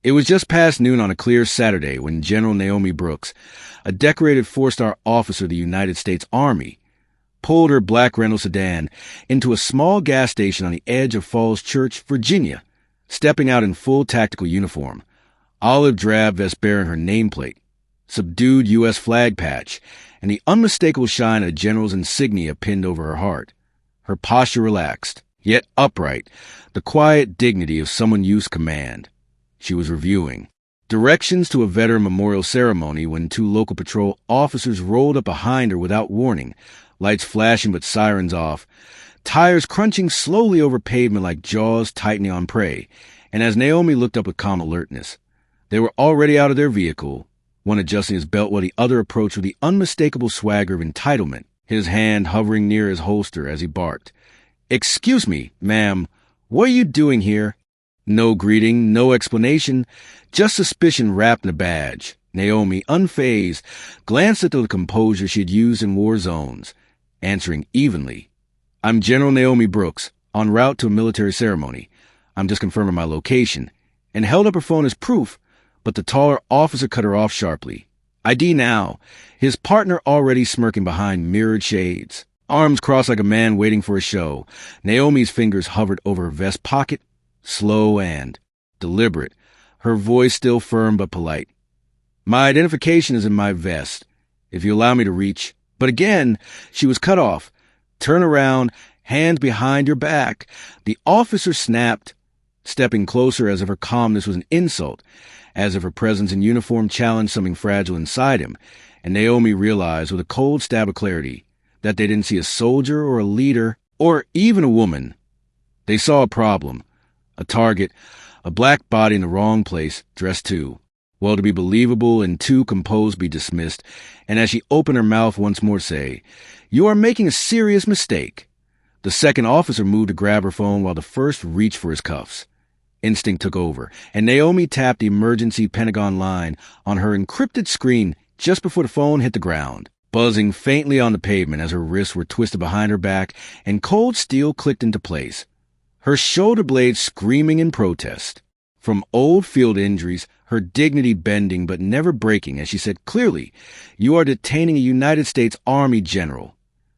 It was just past noon on a clear Saturday when General Naomi Brooks, a decorated four-star officer of the United States Army, pulled her black Renault sedan into a small gas station on the edge of Falls Church, Virginia, stepping out in full tactical uniform, olive drab vest bearing her nameplate, subdued U.S. flag patch, and the unmistakable shine of a general's insignia pinned over her heart. Her posture relaxed, yet upright, the quiet dignity of someone used to command. She was reviewing directions to a veteran memorial ceremony when two local patrol officers rolled up behind her without warning, lights flashing but sirens off, tires crunching slowly over pavement like jaws tightening on prey. And as Naomi looked up with calm alertness, they were already out of their vehicle, one adjusting his belt while the other approached with the unmistakable swagger of entitlement, his hand hovering near his holster as he barked, "Excuse me, ma'am, what are you doing here?" No greeting, no explanation, just suspicion wrapped in a badge. Naomi, unfazed, glanced at the composure she had used in war zones, answering evenly, "I'm General Naomi Brooks, en route to a military ceremony. I'm just confirming my location," and held up her phone as proof, but the taller officer cut her off sharply. "ID now," his partner already smirking behind mirrored shades. Arms crossed like a man waiting for a show, Naomi's fingers hovered over her vest pocket, slow and deliberate, her voice still firm but polite. "My identification is in my vest, if you allow me to reach." But again, she was cut off. "Turn around, hands behind your back." The officer snapped, stepping closer as if her calmness was an insult, as if her presence in uniform challenged something fragile inside him, and Naomi realized with a cold stab of clarity that they didn't see a soldier or a leader or even a woman. They saw a problem. A target, a black body in the wrong place, dressed too. Well, to be believable and too composed be dismissed, and as she opened her mouth once more say, "You are making a serious mistake." The second officer moved to grab her phone while the first reached for his cuffs. Instinct took over, and Naomi tapped the emergency Pentagon line on her encrypted screen just before the phone hit the ground, buzzing faintly on the pavement as her wrists were twisted behind her back and cold steel clicked into place, her shoulder blades screaming in protest. From old field injuries, her dignity bending but never breaking as she said clearly, "You are detaining a United States Army general,"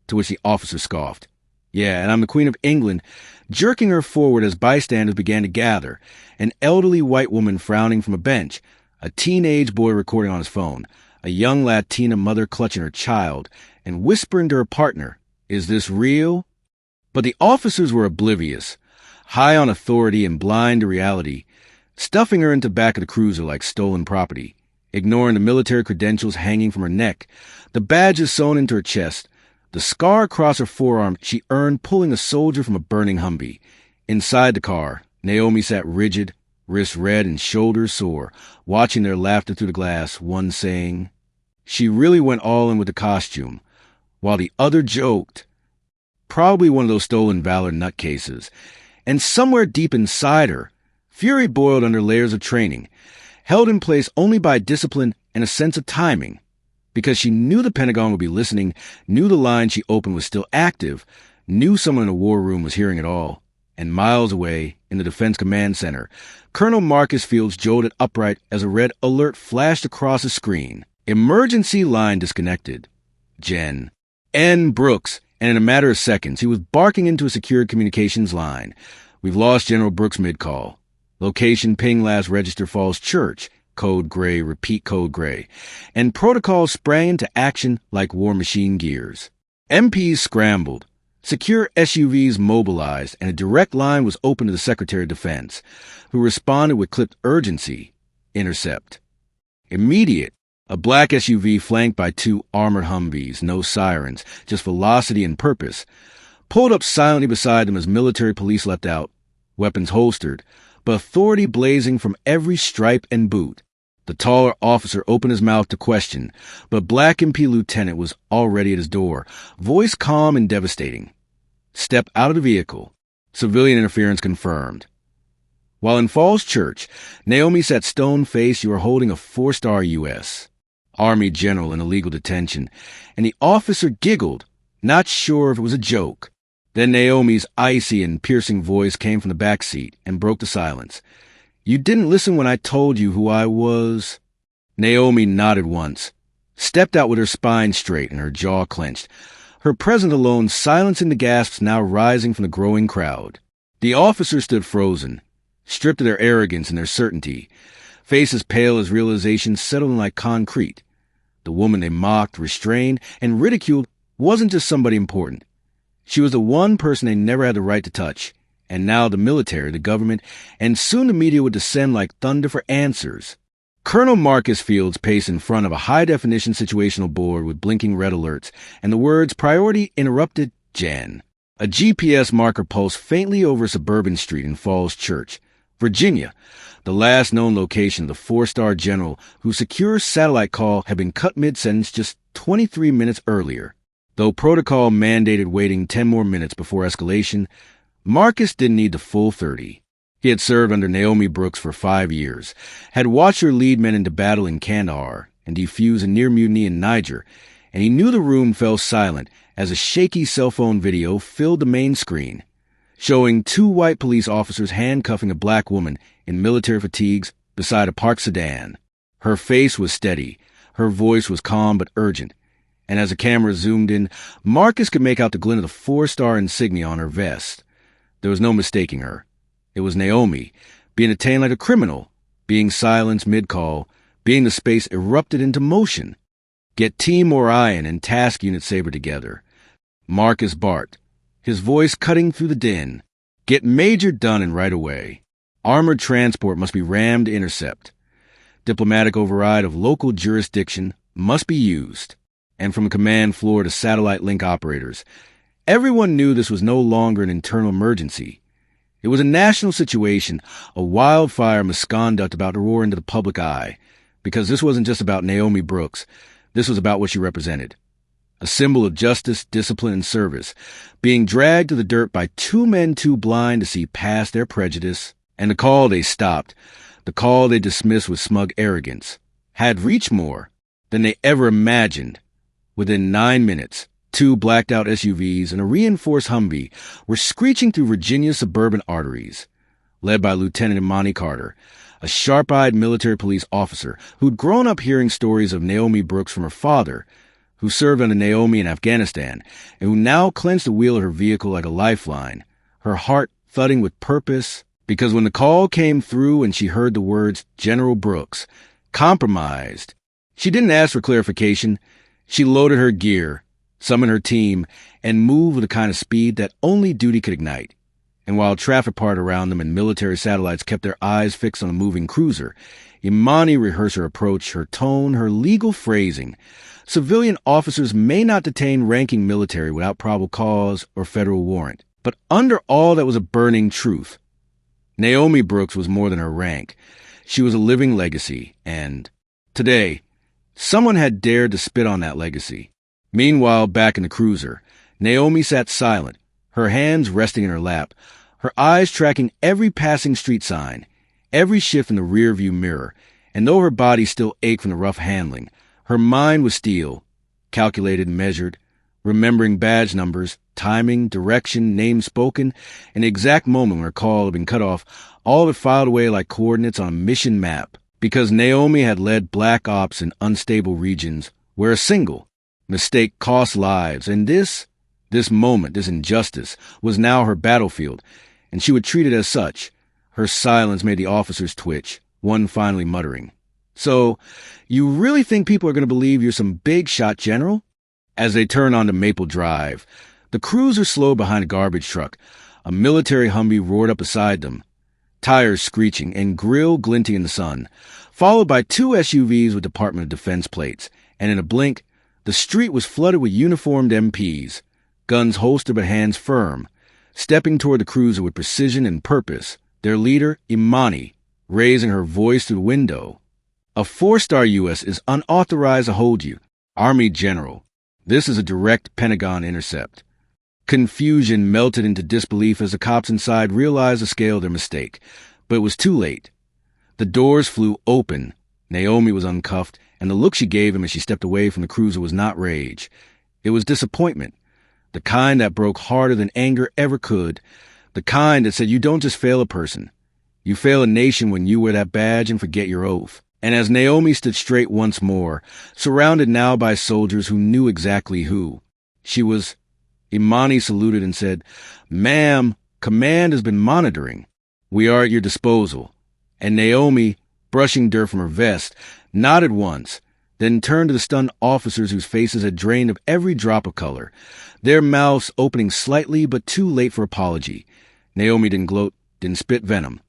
to which the officer scoffed. "Yeah, and I'm the Queen of England," jerking her forward as bystanders began to gather, an elderly white woman frowning from a bench, a teenage boy recording on his phone, a young Latina mother clutching her child, and whispering to her partner, "Is this real?" But the officers were oblivious, high on authority and blind to reality, stuffing her into back of the cruiser like stolen property, ignoring the military credentials hanging from her neck, the badges sewn into her chest, the scar across her forearm she earned pulling a soldier from a burning Humvee. Inside the car, Naomi sat rigid, wrists red and shoulders sore, watching their laughter through the glass, one saying, "She really went all in with the costume," while the other joked, probably one of those stolen valor nutcases. And somewhere deep inside her, fury boiled under layers of training, held in place only by discipline and a sense of timing, because she knew the Pentagon would be listening, knew the line she opened was still active, knew someone in the war room was hearing it all. And miles away, in the Defense Command Center, Colonel Marcus Fields jolted upright as a red alert flashed across the screen. Emergency line disconnected. Jen. N. Brooks. And in a matter of seconds, he was barking into a secured communications line. "We've lost General Brooks mid-call. Location ping last register Falls Church. Code gray, repeat code gray." And protocols sprang into action like war machine gears. MPs scrambled. Secure SUVs mobilized, and a direct line was open to the Secretary of Defense, who responded with clipped urgency. Intercept. Immediate. A black SUV flanked by two armored Humvees, no sirens, just velocity and purpose, pulled up silently beside them as military police leapt out, weapons holstered, but authority blazing from every stripe and boot. The taller officer opened his mouth to question, but Black MP Lieutenant was already at his door, voice calm and devastating. "Step out of the vehicle. Civilian interference confirmed." While in Falls Church, Naomi sat stone-faced. "You are holding a 4-star U.S. Army general in illegal detention," and the officer giggled, not sure if it was a joke. Then Naomi's icy and piercing voice came from the back seat and broke the silence. You didn't listen when I told you who I was." Naomi nodded once, stepped out with her spine straight and her jaw clenched, her presence alone silencing the gasps now rising from the growing crowd. The officers stood frozen, stripped of their arrogance and their certainty, faces pale as realization settling like concrete. The woman they mocked, restrained, and ridiculed wasn't just somebody important. She was the one person they never had the right to touch, and now the military, the government, and soon the media would descend like thunder for answers. Colonel Marcus Fields paced in front of a high-definition situational board with blinking red alerts, and the words "Priority Interrupted, Jan." A GPS marker pulsed faintly over a suburban street in Falls Church, Virginia, the last known location of the four-star general whose secure satellite call had been cut mid-sentence just 23 minutes earlier. Though protocol mandated waiting 10 more minutes before escalation, Marcus didn't need the full 30. He had served under Naomi Brooks for 5 years, had watched her lead men into battle in Kandahar and defuse a near mutiny in Niger, and he knew the room fell silent as a shaky cell phone video filled the main screen, showing 2 white police officers handcuffing a black woman in military fatigues beside a parked sedan. Her face was steady, her voice was calm but urgent, and as the camera zoomed in, Marcus could make out the glint of the 4-star insignia on her vest. There was no mistaking her. It was Naomi, being detained like a criminal, being silenced mid-call, being the space erupted into motion. Get Team Orion and Task Unit Sabre together. Marcus barked, his voice cutting through the din. Get Major done and right away. Armored transport must be rammed to intercept. Diplomatic override of local jurisdiction must be used. And from command floor to satellite link operators, everyone knew this was no longer an internal emergency. It was a national situation, a wildfire misconduct about to roar into the public eye, because this wasn't just about Naomi Brooks. This was about what she represented. A symbol of justice, discipline, and service, being dragged to the dirt by 2 men too blind to see past their prejudice, and the call they stopped, the call they dismissed with smug arrogance, had reached more than they ever imagined. Within 9 minutes, 2 blacked-out SUVs and a reinforced Humvee were screeching through Virginia's suburban arteries, led by Lieutenant Imani Carter, a sharp-eyed military police officer who'd grown up hearing stories of Naomi Brooks from her father, who served under Naomi in Afghanistan, and who now clenched the wheel of her vehicle like a lifeline, her heart thudding with purpose, because when the call came through and she heard the words General Brooks, compromised, she didn't ask for clarification. She loaded her gear, summoned her team, and moved with the kind of speed that only duty could ignite. And while traffic parted around them and military satellites kept their eyes fixed on a moving cruiser, Imani rehearsed her approach, her tone, her legal phrasing. Civilian officers may not detain ranking military without probable cause or federal warrant. But under all that was a burning truth. Naomi Brooks was more than her rank. She was a living legacy, and today, someone had dared to spit on that legacy. Meanwhile, back in the cruiser, Naomi sat silent, her hands resting in her lap, her eyes tracking every passing street sign, every shift in the rearview mirror, and though her body still ached from the rough handling, her mind was steel, calculated and measured, remembering badge numbers, timing, direction, names spoken, and the exact moment when her call had been cut off, all of it filed away like coordinates on a mission map, because Naomi had led black ops in unstable regions where a single mistake cost lives, and this moment, this injustice, was now her battlefield, and she would treat it as such. Her silence made the officers twitch, one finally muttering, "So, you really think people are going to believe you're some big-shot general?" As they turned onto Maple Drive, the cruiser slowed behind a garbage truck. A military Humvee roared up beside them, tires screeching and grille glinting in the sun, followed by 2 SUVs with Department of Defense plates, and in a blink, the street was flooded with uniformed MPs, guns holstered but hands firm, stepping toward the cruiser with precision and purpose, their leader, Imani, raising her voice through the window. "A 4-star U.S. is unauthorized to hold you. Army General. This is a direct Pentagon intercept." Confusion melted into disbelief as the cops inside realized the scale of their mistake, but it was too late. The doors flew open. Naomi was uncuffed, and the look she gave him as she stepped away from the cruiser was not rage. It was disappointment, the kind that broke harder than anger ever could, the kind that said you don't just fail a person, You fail a nation when you wear that badge and forget your oath. And as Naomi stood straight once more, surrounded now by soldiers who knew exactly who, Imani saluted and said, "Ma'am, command has been monitoring. We are at your disposal." And Naomi, brushing dirt from her vest, nodded once, then turned to the stunned officers whose faces had drained of every drop of color, their mouths opening slightly but too late for apology. Naomi didn't gloat, didn't spit venom.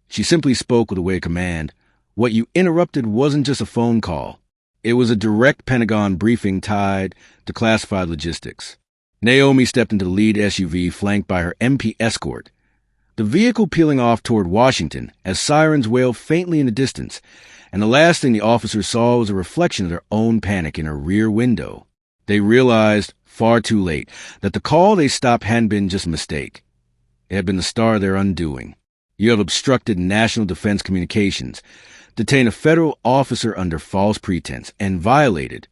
She simply spoke with a way of command. What you interrupted wasn't just a phone call. It was a direct Pentagon briefing tied to classified logistics. Naomi stepped into the lead SUV flanked by her MP escort, the vehicle peeling off toward Washington as sirens wailed faintly in the distance, and the last thing the officers saw was a reflection of their own panic in her rear window. They realized, far too late, that the call they stopped hadn't been just a mistake. It had been the star of their undoing. You have obstructed national defense communications, detained a federal officer under false pretense, and violated.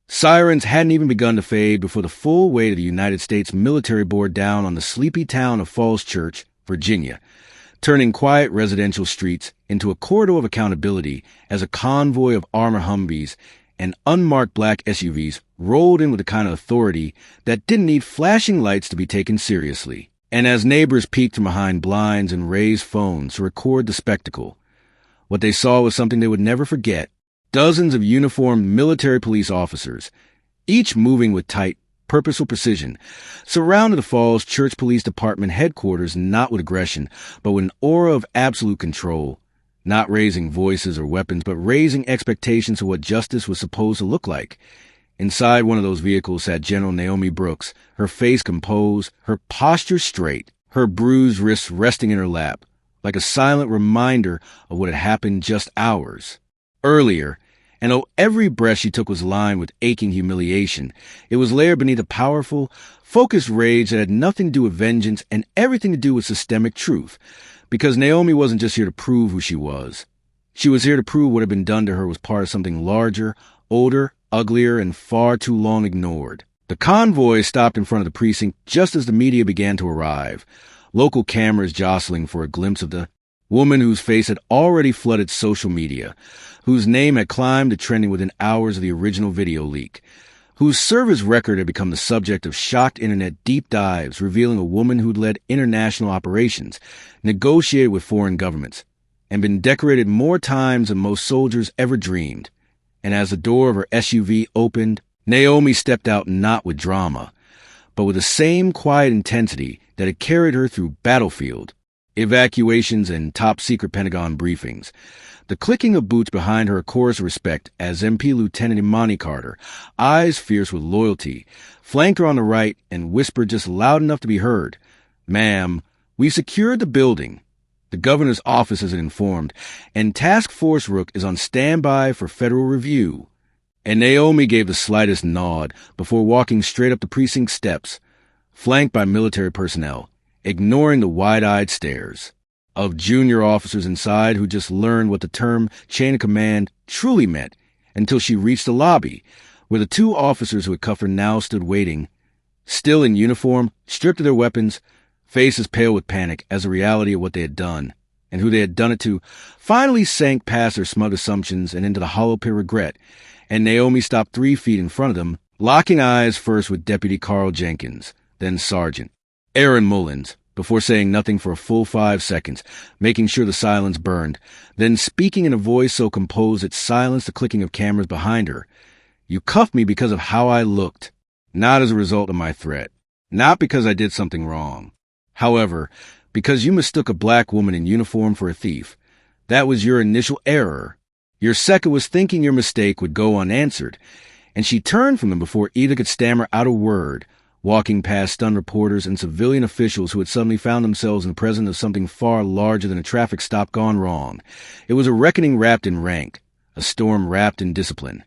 Sirens hadn't even begun to fade before the full weight of the United States military bore down on the sleepy town of Falls Church, Virginia, turning quiet residential streets into a corridor of accountability as a convoy of armored Humvees and unmarked black SUVs rolled in with the kind of authority that didn't need flashing lights to be taken seriously. And as neighbors peeked from behind blinds and raised phones to record the spectacle, what they saw was something they would never forget. Dozens of uniformed military police officers, each moving with tight, purposeful precision, surrounded the Falls Church Police Department headquarters not with aggression, but with an aura of absolute control, not raising voices or weapons, but raising expectations of what justice was supposed to look like. Inside one of those vehicles sat General Naomi Brooks, her face composed, her posture straight, her bruised wrists resting in her lap, like a silent reminder of what had happened just hours earlier. And though every breath she took was lined with aching humiliation, it was layered beneath a powerful, focused rage that had nothing to do with vengeance and everything to do with systemic truth. Because Naomi wasn't just here to prove who she was. She was here to prove what had been done to her was part of something larger, older, uglier, and far too long ignored. The convoy stopped in front of the precinct just as the media began to arrive, local cameras jostling for a glimpse of the woman whose face had already flooded social media, whose name had climbed to trending within hours of the original video leak, whose service record had become the subject of shocked internet deep dives revealing a woman who'd led international operations, negotiated with foreign governments, and been decorated more times than most soldiers ever dreamed. And as the door of her SUV opened, Naomi stepped out not with drama, but with the same quiet intensity that had carried her through battlefield, evacuations, and top-secret Pentagon briefings. The clicking of boots behind her a chorus of respect as MP Lieutenant Imani Carter, eyes fierce with loyalty, flanked her on the right and whispered just loud enough to be heard, "Ma'am, we've secured the building. The governor's office has been informed, and Task Force Rook is on standby for federal review." And Naomi gave the slightest nod before walking straight up the precinct steps, flanked by military personnel, ignoring the wide-eyed stares of junior officers inside who just learned what the term chain of command truly meant until she reached the lobby, where the two officers who had cuffed her now stood waiting, still in uniform, stripped of their weapons, faces pale with panic as the reality of what they had done, and who they had done it to, finally sank past their smug assumptions and into the hollow pit of regret, and Naomi stopped 3 feet in front of them, locking eyes first with Deputy Carl Jenkins, then Sergeant Aaron Mullins, before saying nothing for a full 5 seconds, making sure the silence burned, then speaking in a voice so composed it silenced the clicking of cameras behind her. "You cuffed me because of how I looked, not as a result of my threat, not because I did something wrong. However, because you mistook a black woman in uniform for a thief. That was your initial error. Your second was thinking your mistake would go unanswered." And she turned from them before either could stammer out a word, walking past stunned reporters and civilian officials who had suddenly found themselves in the presence of something far larger than a traffic stop gone wrong. It was a reckoning wrapped in rank, a storm wrapped in discipline.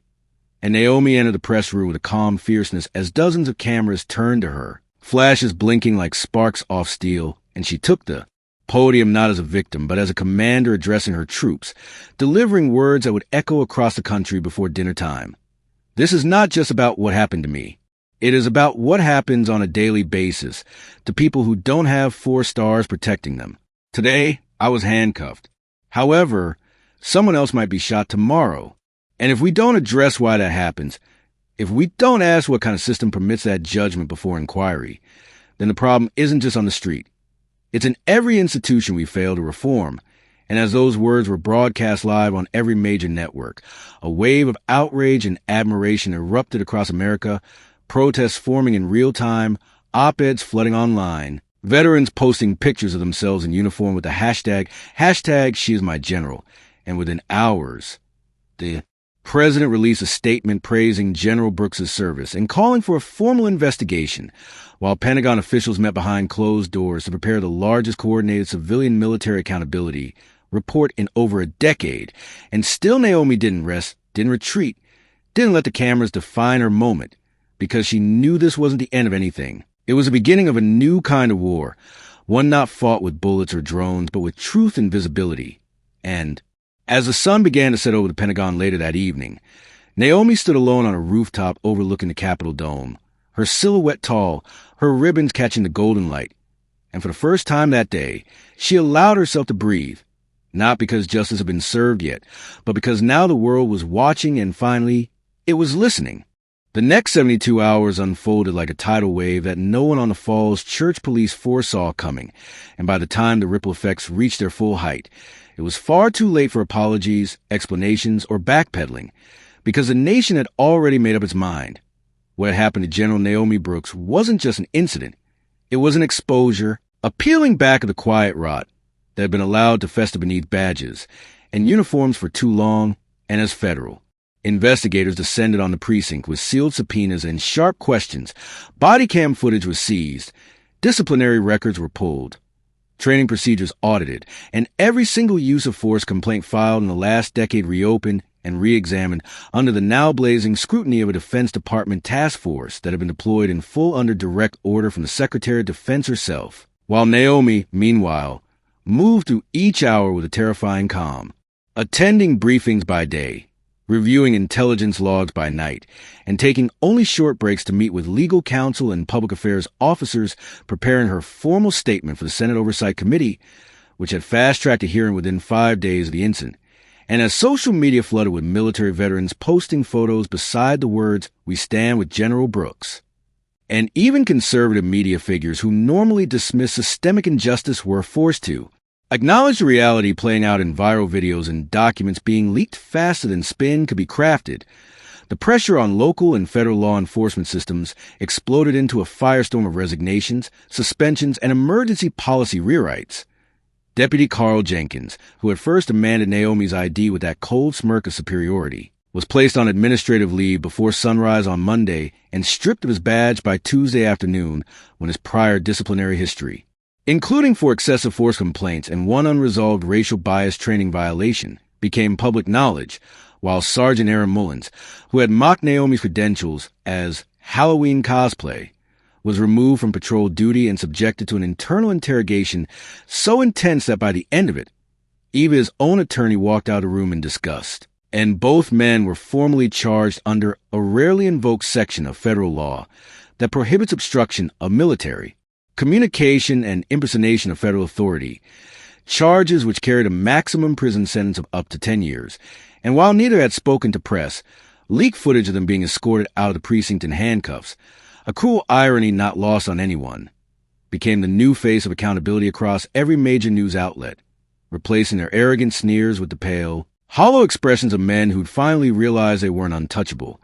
And Naomi entered the press room with a calm fierceness as dozens of cameras turned to her, flashes blinking like sparks off steel, and she took the podium not as a victim, but as a commander addressing her troops, delivering words that would echo across the country before dinner time. "This is not just about what happened to me. It is about what happens on a daily basis to people who don't have 4 stars protecting them. Today, I was handcuffed. However, someone else might be shot tomorrow. And if we don't address why that happens, if we don't ask what kind of system permits that judgment before inquiry, then the problem isn't just on the street. It's in every institution we fail to reform. And as those words were broadcast live on every major network, a wave of outrage and admiration erupted across America, protests forming in real time, op-eds flooding online, veterans posting pictures of themselves in uniform with the hashtag #SheIsMyGeneral. And within hours, the president released a statement praising General Brooks' service and calling for a formal investigation, while Pentagon officials met behind closed doors to prepare the largest coordinated civilian military accountability report in over a decade. And still Naomi didn't rest, didn't retreat, didn't let the cameras define her moment, because she knew this wasn't the end of anything. It was the beginning of a new kind of war, one not fought with bullets or drones, but with truth and visibility. And as the sun began to set over the Pentagon later that evening, Naomi stood alone on a rooftop overlooking the Capitol dome, her silhouette tall, her ribbons catching the golden light. And for the first time that day, she allowed herself to breathe, not because justice had been served yet, but because now the world was watching and finally, it was listening. The next 72 hours unfolded like a tidal wave that no one on the Falls Church Police foresaw coming, and by the time the ripple effects reached their full height, it was far too late for apologies, explanations, or backpedaling, because the nation had already made up its mind. What happened to General Naomi Brooks wasn't just an incident. It was an exposure, a peeling back of the quiet rot that had been allowed to fester beneath badges and uniforms for too long. And as federal investigators descended on the precinct with sealed subpoenas and sharp questions, body cam footage was seized, disciplinary records were pulled, training procedures audited, and every single use of force complaint filed in the last decade reopened and re-examined under the now blazing scrutiny of a Defense Department task force that had been deployed in full under direct order from the Secretary of Defense herself, while Naomi, meanwhile, moved through each hour with a terrifying calm, attending briefings by day, reviewing intelligence logs by night, and taking only short breaks to meet with legal counsel and public affairs officers, preparing her formal statement for the Senate Oversight Committee, which had fast-tracked a hearing within 5 days of the incident. And as social media flooded with military veterans posting photos beside the words, "We stand with General Brooks," and even conservative media figures who normally dismiss systemic injustice were forced to acknowledge the reality playing out in viral videos and documents being leaked faster than spin could be crafted. The pressure on local and federal law enforcement systems exploded into a firestorm of resignations, suspensions, and emergency policy rewrites. Deputy Carl Jenkins, who had first demanded Naomi's ID with that cold smirk of superiority, was placed on administrative leave before sunrise on Monday and stripped of his badge by Tuesday afternoon when his prior disciplinary history, including for excessive force complaints and one unresolved racial bias training violation, became public knowledge, while Sergeant Aaron Mullins, who had mocked Naomi's credentials as Halloween cosplay, was removed from patrol duty and subjected to an internal interrogation so intense that by the end of it, even his own attorney walked out of the room in disgust. And both men were formally charged under a rarely invoked section of federal law that prohibits obstruction of military, communication, and impersonation of federal authority, charges which carried a maximum prison sentence of up to 10 years. And while neither had spoken to press, leaked footage of them being escorted out of the precinct in handcuffs, a cruel irony not lost on anyone, became the new face of accountability across every major news outlet, replacing their arrogant sneers with the pale, hollow expressions of men who'd finally realized they weren't untouchable.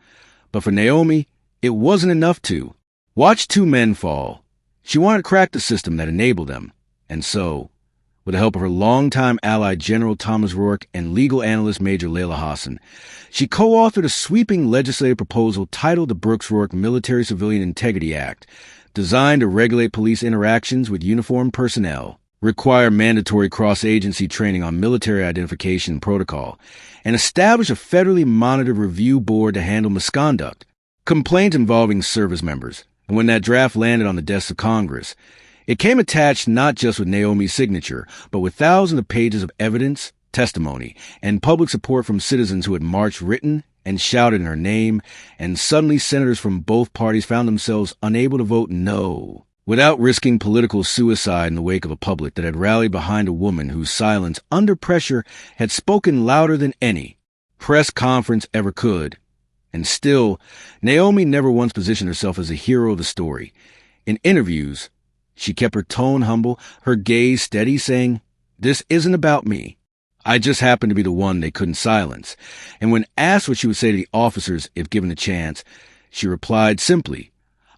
But for Naomi, it wasn't enough to watch two men fall. She wanted to crack the system that enabled them. And so, with the help of her longtime ally General Thomas Rourke and legal analyst Major Layla Hassan, she co-authored a sweeping legislative proposal titled the Brooks-Rourke Military-Civilian Integrity Act, designed to regulate police interactions with uniformed personnel, require mandatory cross-agency training on military identification protocol, and establish a federally monitored review board to handle misconduct, complaints involving service members. And when that draft landed on the desks of Congress, it came attached not just with Naomi's signature, but with thousands of pages of evidence, testimony, and public support from citizens who had marched written and shouted in her name, and suddenly senators from both parties found themselves unable to vote no, without risking political suicide in the wake of a public that had rallied behind a woman whose silence, under pressure, had spoken louder than any press conference ever could. And still, Naomi never once positioned herself as a hero of the story. In interviews, she kept her tone humble, her gaze steady, saying, "This isn't about me. I just happened to be the one they couldn't silence." And when asked what she would say to the officers if given the chance, she replied simply,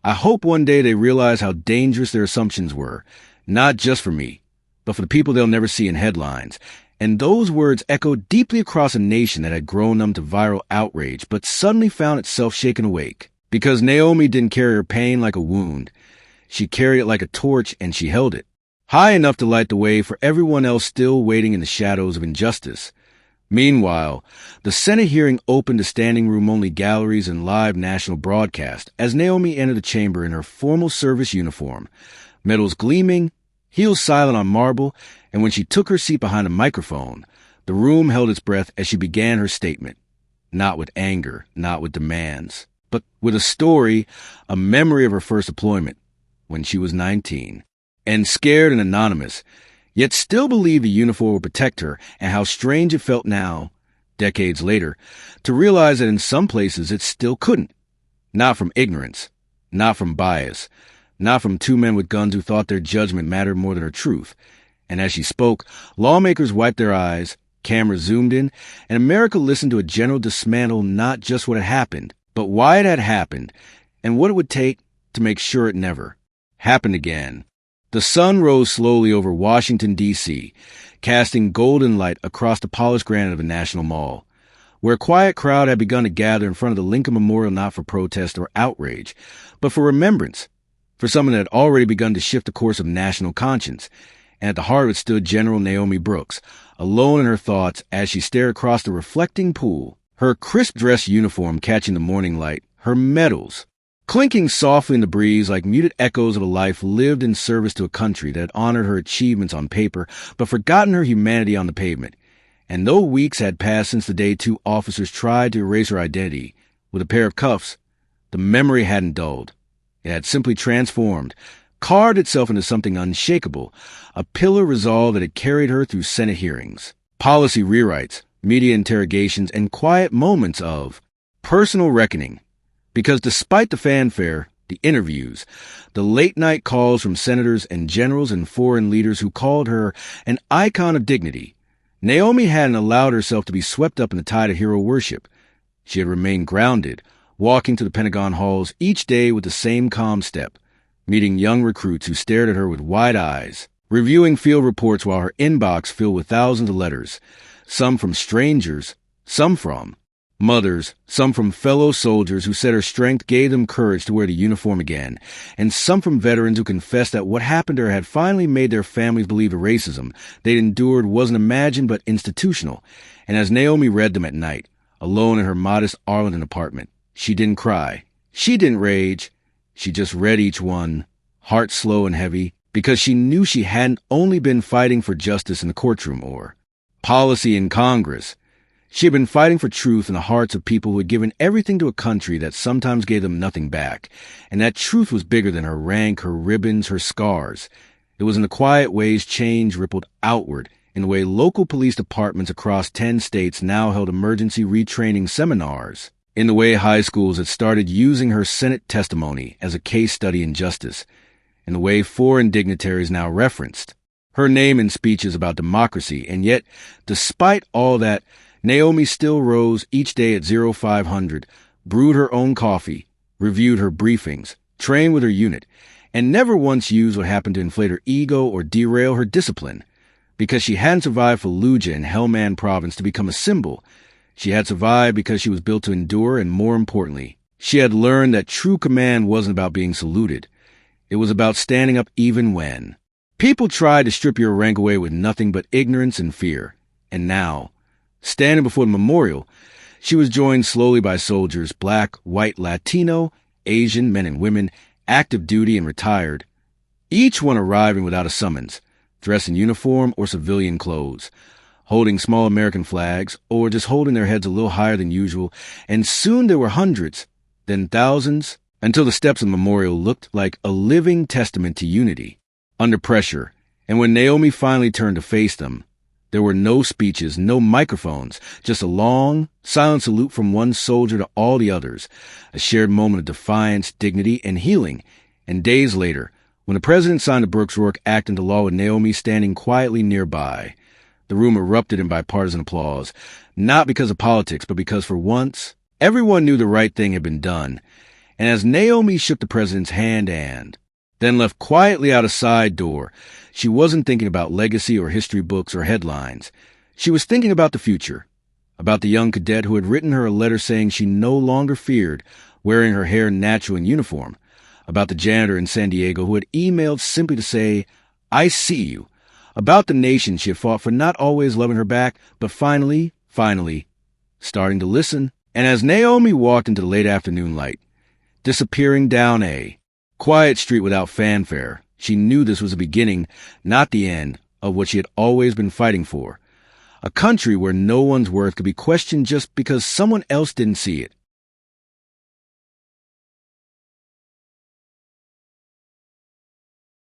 "I hope one day they realize how dangerous their assumptions were, not just for me, but for the people they'll never see in headlines." And those words echoed deeply across a nation that had grown numb to viral outrage, but suddenly found itself shaken awake. Because Naomi didn't carry her pain like a wound. She carried it like a torch, and she held it high enough to light the way for everyone else still waiting in the shadows of injustice. Meanwhile, the Senate hearing opened to standing room-only galleries and live national broadcast as Naomi entered the chamber in her formal service uniform, medals gleaming, heels silent on marble, and when she took her seat behind a microphone, the room held its breath as she began her statement. Not with anger, not with demands, but with a story, a memory of her first deployment, when she was 19. And scared and anonymous, yet still believed the uniform would protect her, and how strange it felt now, decades later, to realize that in some places it still couldn't. Not from ignorance, not from bias, not from two men with guns who thought their judgment mattered more than her truth. And as she spoke, lawmakers wiped their eyes, cameras zoomed in, and America listened to a general dismantle not just what had happened, but why it had happened, and what it would take to make sure it never happened again. The sun rose slowly over Washington, D.C., casting golden light across the polished granite of the National Mall, where a quiet crowd had begun to gather in front of the Lincoln Memorial not for protest or outrage, but for remembrance, for someone that had already begun to shift the course of national conscience. And at the heart of it stood General Naomi Brooks, alone in her thoughts as she stared across the reflecting pool, her crisp dress uniform catching the morning light, her medals clinking softly in the breeze like muted echoes of a life lived in service to a country that had honored her achievements on paper, but forgotten her humanity on the pavement. And though weeks had passed since the day two officers tried to erase her identity with a pair of cuffs, the memory hadn't dulled. It had simply transformed, carved itself into something unshakable, a pillar resolve that had carried her through Senate hearings, policy rewrites, media interrogations, and quiet moments of personal reckoning. Because despite the fanfare, the interviews, the late-night calls from senators and generals and foreign leaders who called her an icon of dignity, Naomi hadn't allowed herself to be swept up in the tide of hero worship. She had remained grounded, walking to the Pentagon halls each day with the same calm step, meeting young recruits who stared at her with wide eyes, reviewing field reports while her inbox filled with thousands of letters, some from strangers, some from mothers, some from fellow soldiers who said her strength gave them courage to wear the uniform again, and some from veterans who confessed that what happened to her had finally made their families believe the racism they'd endured wasn't imagined but institutional. And as Naomi read them at night, alone in her modest Arlington apartment, she didn't cry. She didn't rage. She just read each one, heart slow and heavy, because she knew she hadn't only been fighting for justice in the courtroom or policy in Congress. She had been fighting for truth in the hearts of people who had given everything to a country that sometimes gave them nothing back. And that truth was bigger than her rank, her ribbons, her scars. It was in the quiet ways change rippled outward, in the way local police departments across 10 states now held emergency retraining seminars, in the way high schools had started using her Senate testimony as a case study in justice, in the way foreign dignitaries now referenced her name in speeches about democracy. And yet, despite all that, Naomi still rose each day at 0500, brewed her own coffee, reviewed her briefings, trained with her unit, and never once used what happened to inflate her ego or derail her discipline. Because she hadn't survived Fallujah and Helmand Province to become a symbol. She had survived because she was built to endure, and more importantly, she had learned that true command wasn't about being saluted. It was about standing up even when people tried to strip your rank away with nothing but ignorance and fear. And now, standing before the memorial, she was joined slowly by soldiers, black, white, Latino, Asian, men and women, active duty and retired, each one arriving without a summons, dressed in uniform or civilian clothes, holding small American flags or just holding their heads a little higher than usual, and soon there were hundreds, then thousands, until the steps of the memorial looked like a living testament to unity. Under pressure, and when Naomi finally turned to face them, there were no speeches, no microphones, just a long, silent salute from one soldier to all the others, a shared moment of defiance, dignity, and healing. And days later, when the president signed the Brooks-Rourke Act into law with Naomi standing quietly nearby, the room erupted in bipartisan applause, not because of politics, but because for once, everyone knew the right thing had been done. And as Naomi shook the president's hand and then left quietly out a side door, she wasn't thinking about legacy or history books or headlines. She was thinking about the future, about the young cadet who had written her a letter saying she no longer feared wearing her hair natural in uniform, about the janitor in San Diego who had emailed simply to say, "I see you," about the nation she had fought for not always loving her back, but finally, starting to listen. And as Naomi walked into the late afternoon light, disappearing down a quiet street without fanfare, she knew this was the beginning, not the end, of what she had always been fighting for. A country where no one's worth could be questioned just because someone else didn't see it.